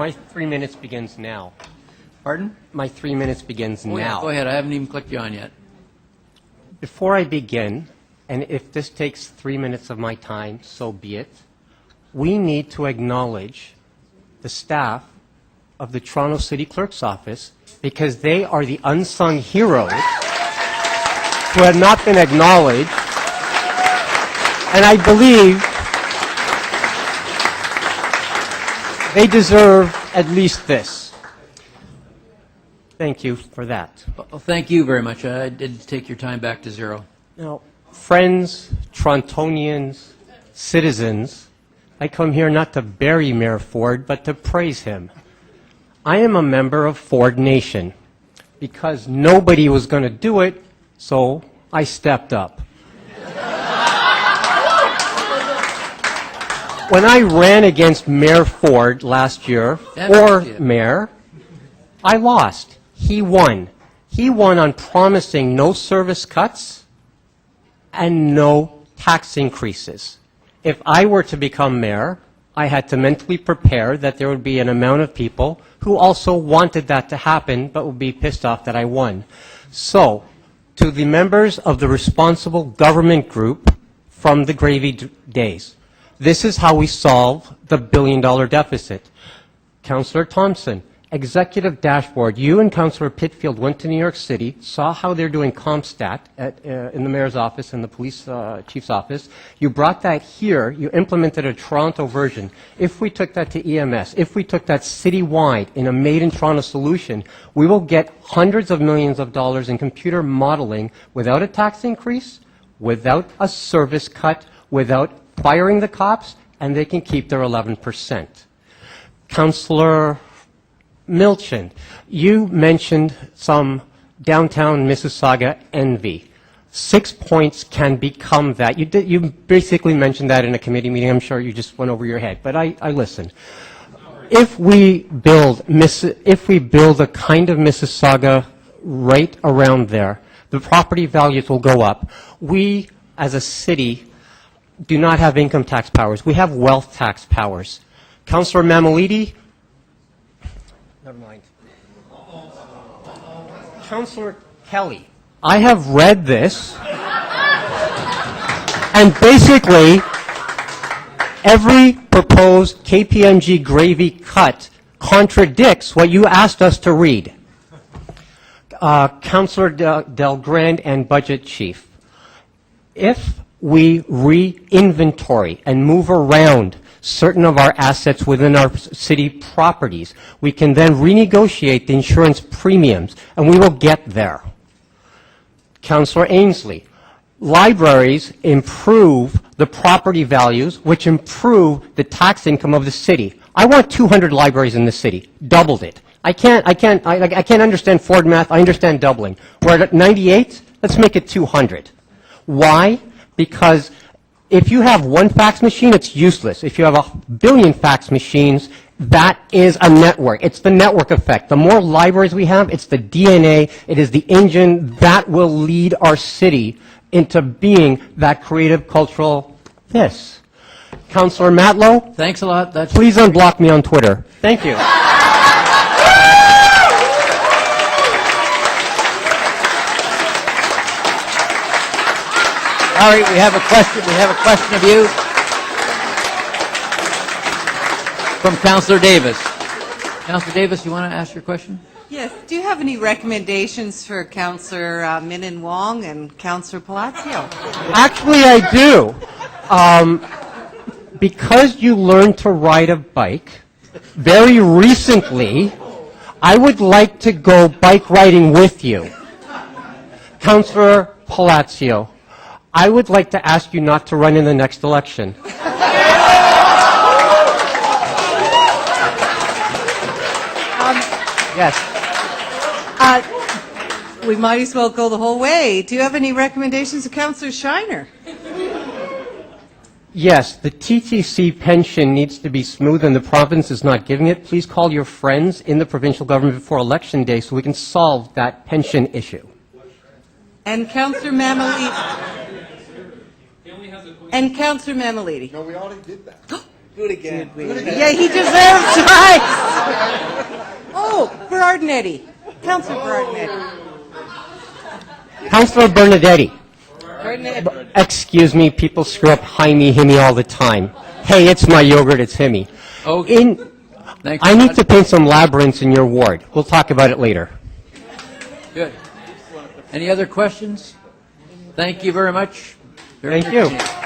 My 3 minutes begins now. Pardon? My 3 minutes begins now. Yeah, go ahead. I haven't even clicked you on yet. Before I begin, and if this takes 3 minutes of my time, so be it, we need to acknowledge the staff of the Toronto City Clerk's office because they are the unsung heroes who have not been acknowledged. And I believe they deserve at least this. Thank you for that. Well, thank you very much. I did take your time back to 0. Now, friends, Torontonians, citizens, I come here not to bury Mayor Ford, but to praise him. I am a member of Ford Nation because nobody was going to do it, so I stepped up. When I ran against Mayor Ford last year, mayor, I lost. He won. He won on promising no service cuts and no tax increases. If I were to become mayor, I had to mentally prepare that there would be an amount of people who also wanted that to happen but would be pissed off that I won. So, to the members of the responsible government group from the gravy days, this is how we solve the billion-dollar deficit. Councillor Thompson, executive dashboard. You and Councillor Pitfield went to New York City, saw how they're doing CompStat in the mayor's office and the police chief's office. You brought that here. You implemented a Toronto version. If we took that to EMS, if we took that citywide in a made-in-Toronto solution, we will get hundreds of millions of dollars in computer modeling without a tax increase, without a service cut, without firing the cops, and they can keep their 11%. Councillor Milchin, you mentioned some downtown Mississauga envy. 6 points can become that. You basically mentioned that in a committee meeting. I'm sure you just went over your head, but I listened. If we build a kind of Mississauga right around there, the property values will go up. We, as a city, do not have income tax powers. We have wealth tax powers. Councillor Mamalidi, never mind. Councillor Kelly, I have read this, and basically, every proposed KPMG gravy cut contradicts what you asked us to read. Councillor Del Grand and Budget Chief, if we re-inventory and move around certain of our assets within our city properties, we can then renegotiate the insurance premiums, and we will get there. Councillor Ainsley, libraries improve the property values, which improve the tax income of the city. I want 200 libraries in the city, doubled it. I can't understand Ford math. I understand doubling. We're at 98. Let's make it 200. Why? Because if you have one fax machine, it's useless. If you have 1 billion fax machines, that is a network. It's the network effect. The more libraries we have, it's the DNA, it is the engine that will lead our city into being that creative, cultural this. Councillor Matlow? Thanks a lot. Please unblock me on Twitter. Thank you. All right, we have a question. We have a question of you from Councillor Davis. Councillor Davis, you want to ask your question? Yes. Do you have any recommendations for Councillor Minin Wong and Councillor Palacio? Actually, I do. Because you learned to ride a bike very recently, I would like to go bike riding with you. Councillor Palacio, I would like to ask you not to run in the next election. Yes. We might as well go the whole way. Do you have any recommendations of Councillor Shiner? Yes, the TTC pension needs to be smooth and the province is not giving it. Please call your friends in the provincial government before election day so we can solve that pension issue. And Councillor Mamalidi. And Councillor Mamalidi. No, we already did that. Do it again. Yeah, he deserves twice. Berardinetti. Councillor Berardinetti. Councillor Bernadetti. Berardinetti. Excuse me, people screw up HiMY all the time. Hey, it's my yogurt, it's HiMY. Okay. Thank you. I need to paint some labyrinths in your ward. We'll talk about it later. Good. Any other questions? Thank you very much. Very Thank you. entertaining.